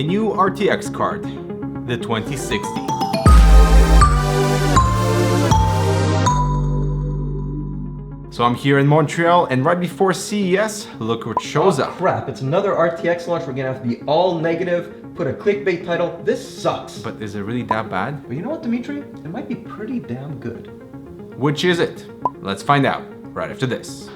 new RTX card, the 2060. So I'm here in Montreal, and right before CES, look what shows up. Crap, it's another RTX launch. We're gonna have to be all negative, put a clickbait title. This sucks. But is it really that bad? But you know what, Dimitri? It might be pretty damn good. Which is it? Let's find out right after this.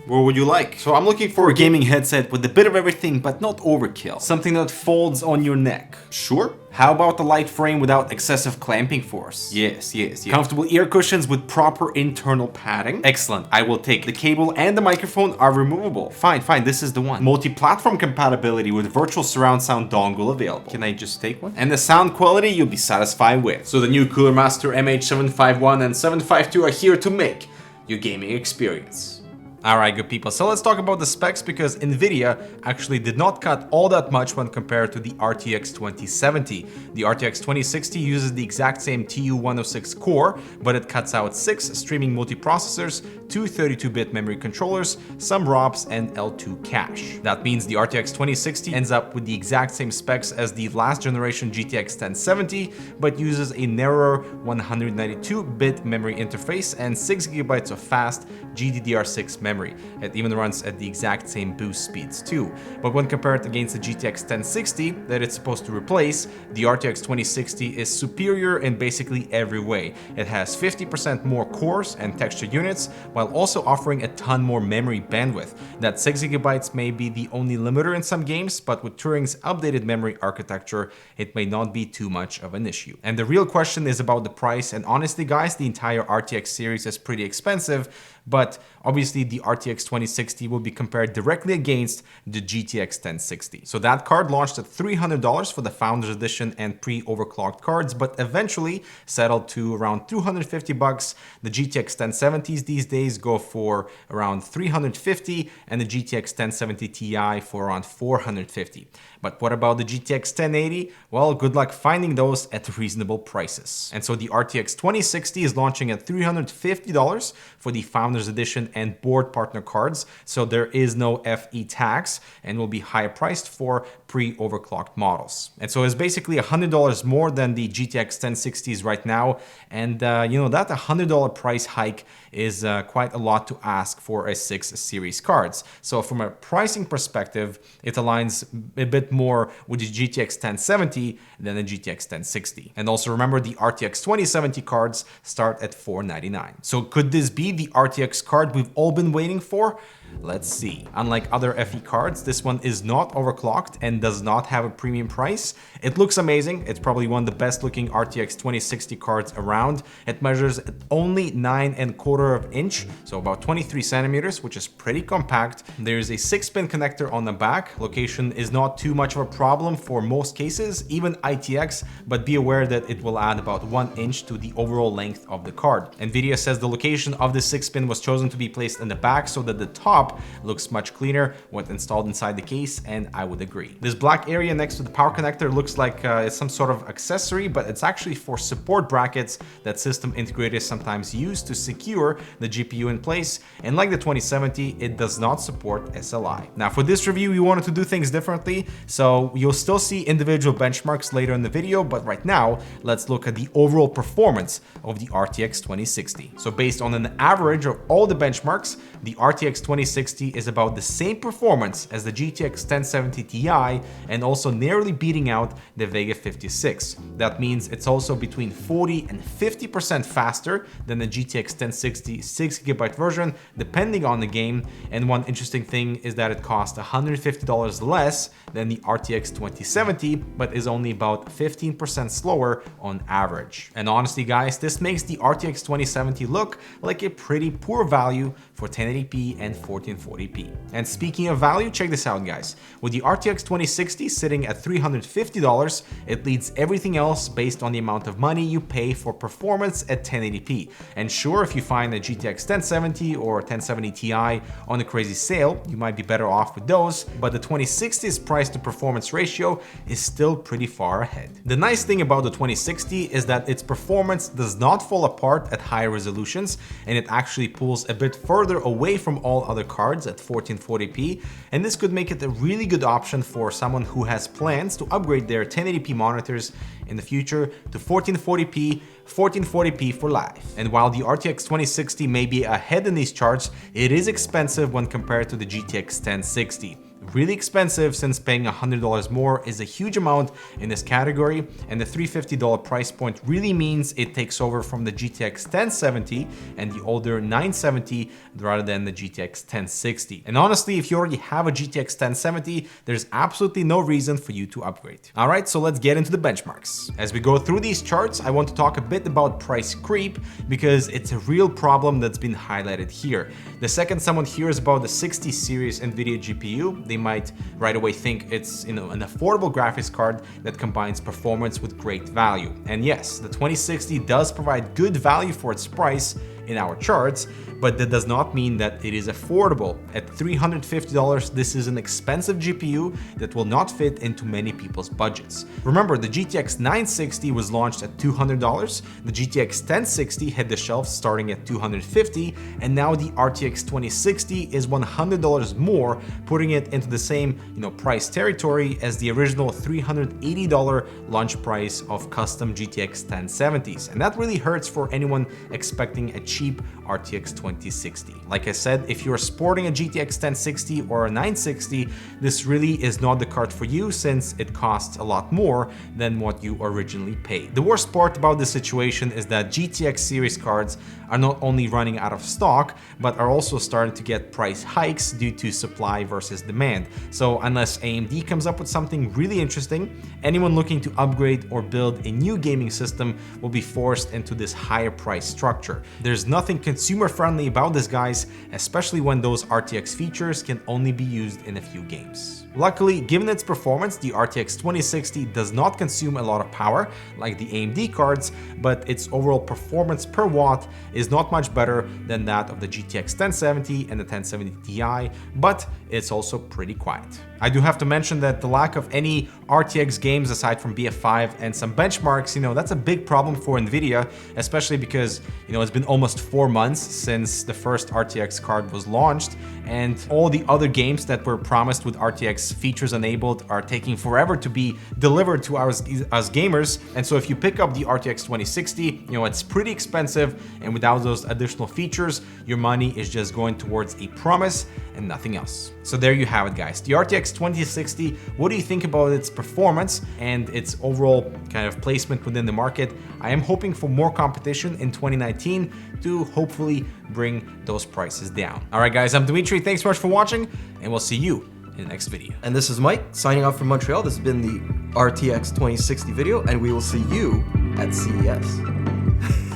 What would you like? So I'm looking for a gaming headset with a bit of everything, but not overkill. Something that folds on your neck. Sure. How about the light frame without excessive clamping force? Yes. Comfortable ear cushions with proper internal padding? Excellent, I will take. The cable and the microphone are removable. Fine, this is the one. Multi-platform compatibility with virtual surround sound dongle available. Can I just take one? And the sound quality you'll be satisfied with. So the new Cooler Master MH751 and 752 are here to make your gaming experience. Alright, good people, so let's talk about the specs, because NVIDIA actually did not cut all that much when compared to the RTX 2070. The RTX 2060 uses the exact same TU106 core, but it cuts out 6 streaming multiprocessors, 2 32-bit memory controllers, some ROPs, and L2 cache. That means the RTX 2060 ends up with the exact same specs as the last generation GTX 1070, but uses a narrower 192-bit memory interface and 6GB of fast GDDR6 memory. It even runs at the exact same boost speeds too. But when compared against the GTX 1060 that it's supposed to replace, the RTX 2060 is superior in basically every way. It has 50% more cores and texture units, while also offering a ton more memory bandwidth. That 6GB may be the only limiter in some games, but with Turing's updated memory architecture, it may not be too much of an issue. And the real question is about the price, and honestly guys, the entire RTX series is pretty expensive, but obviously the RTX 2060 will be compared directly against the GTX 1060. So that card launched at $300 for the Founders Edition and pre-overclocked cards, but eventually settled to around $250. The GTX 1070s these days go for around $350, and the GTX 1070 Ti for around $450. But what about the GTX 1080? Well, good luck finding those at reasonable prices. And so the RTX 2060 is launching at $350 for the Founders Edition and board partner cards, so there is no FE tax and will be higher priced for pre-overclocked models. And so it's basically $100 more than the GTX 1060s right now, and you know, that $100 price hike is quite a lot to ask for a 6 series cards. So from a pricing perspective, it aligns a bit more with the GTX 1070 than the GTX 1060. And also remember, the RTX 2070 cards start at $499. So could this be the RTX card we've all been waiting for? Let's see. Unlike other FE cards, this one is not overclocked and does not have a premium price. It looks amazing. It's probably one of the best looking RTX 2060 cards around. It measures only 9¼ inch, so about 23 centimeters, which is pretty compact. There's a 6-pin connector on the back. Location is not too much of a problem for most cases, even ITX, but be aware that it will add about 1 inch to the overall length of the card. NVIDIA says the location of the 6-pin was chosen to be placed in the back so that the top looks much cleaner when installed inside the case, and I would agree. This black area next to the power connector looks like it's some sort of accessory, but it's actually for support brackets that system integrators sometimes use to secure the GPU in place, and like the 2070, it does not support SLI. Now for this review, we wanted to do things differently, so you'll still see individual benchmarks later in the video, but right now, let's look at the overall performance of the RTX 2060. So based on an average of all the benchmarks, the RTX 2060 is about the same performance as the GTX 1070 Ti and also nearly beating out the Vega 56. That means it's also between 40 and 50% faster than the GTX 1060 6GB version, depending on the game. And one interesting thing is that it costs $150 less than the RTX 2070, but is only about 15% slower on average. And honestly guys, this makes the RTX 2070 look like a pretty poor value for 1080p and 1440p. And speaking of value, check this out guys. With the RTX 2060 sitting at $350, it leads everything else based on the amount of money you pay for performance at 1080p. And sure, if you find a GTX 1070 or 1070 Ti on a crazy sale, you might be better off with those, but the 2060's price to performance ratio is still pretty far ahead. The nice thing about the 2060 is that its performance does not fall apart at higher resolutions, and it actually pulls a bit further away from all other cards at 1440p, and this could make it a really good option for someone who has plans to upgrade their 1080p monitors in the future to 1440p, 1440p for life. And while the RTX 2060 may be ahead in these charts, it is expensive when compared to the GTX 1060. Really expensive, since paying $100 more is a huge amount in this category, and the $350 price point really means it takes over from the GTX 1070 and the older 970 rather than the GTX 1060. And honestly, if you already have a GTX 1070, there's absolutely no reason for you to upgrade. All right, so let's get into the benchmarks. As we go through these charts, I want to talk a bit about price creep, because it's a real problem that's been highlighted here. The second someone hears about the 60 series NVIDIA GPU, they might right away think it's, an affordable graphics card that combines performance with great value. And yes, the 2060 does provide good value for its price in our charts, but that does not mean that it is affordable. At $350, this is an expensive GPU that will not fit into many people's budgets. Remember, the GTX 960 was launched at $200, the GTX 1060 hit the shelf starting at $250, and now the RTX 2060 is $100 more, putting it into the same, price territory as the original $380 launch price of custom GTX 1070s. And that really hurts for anyone expecting a cheap RTX 2060. Like I said, if you're sporting a GTX 1060 or a 960, this really is not the card for you, since it costs a lot more than what you originally paid. The worst part about this situation is that GTX series cards are not only running out of stock, but are also starting to get price hikes due to supply versus demand. So unless AMD comes up with something really interesting, anyone looking to upgrade or build a new gaming system will be forced into this higher price structure. There's nothing consumer friendly about this, guys, especially when those RTX features can only be used in a few games. Luckily, given its performance, the RTX 2060 does not consume a lot of power like the AMD cards, but its overall performance per watt is not much better than that of the GTX 1070 and the 1070 Ti, but it's also pretty quiet. I do have to mention that the lack of any RTX games aside from BF5 and some benchmarks, that's a big problem for NVIDIA, especially because, it's been almost 4 months since the first RTX card was launched, and all the other games that were promised with RTX features enabled are taking forever to be delivered to us gamers. And so if you pick up the RTX 2060, it's pretty expensive, and without those additional features, your money is just going towards a promise and nothing else. So there you have it, guys. The RTX 2060, what do you think about its performance and its overall kind of placement within the market? I am hoping for more competition in 2019 to hopefully bring those prices down. All right, guys, I'm Dimitri. Thanks so much for watching, and we'll see you in the next video. And this is Mike, signing off from Montreal. This has been the RTX 2060 video, and we will see you at CES.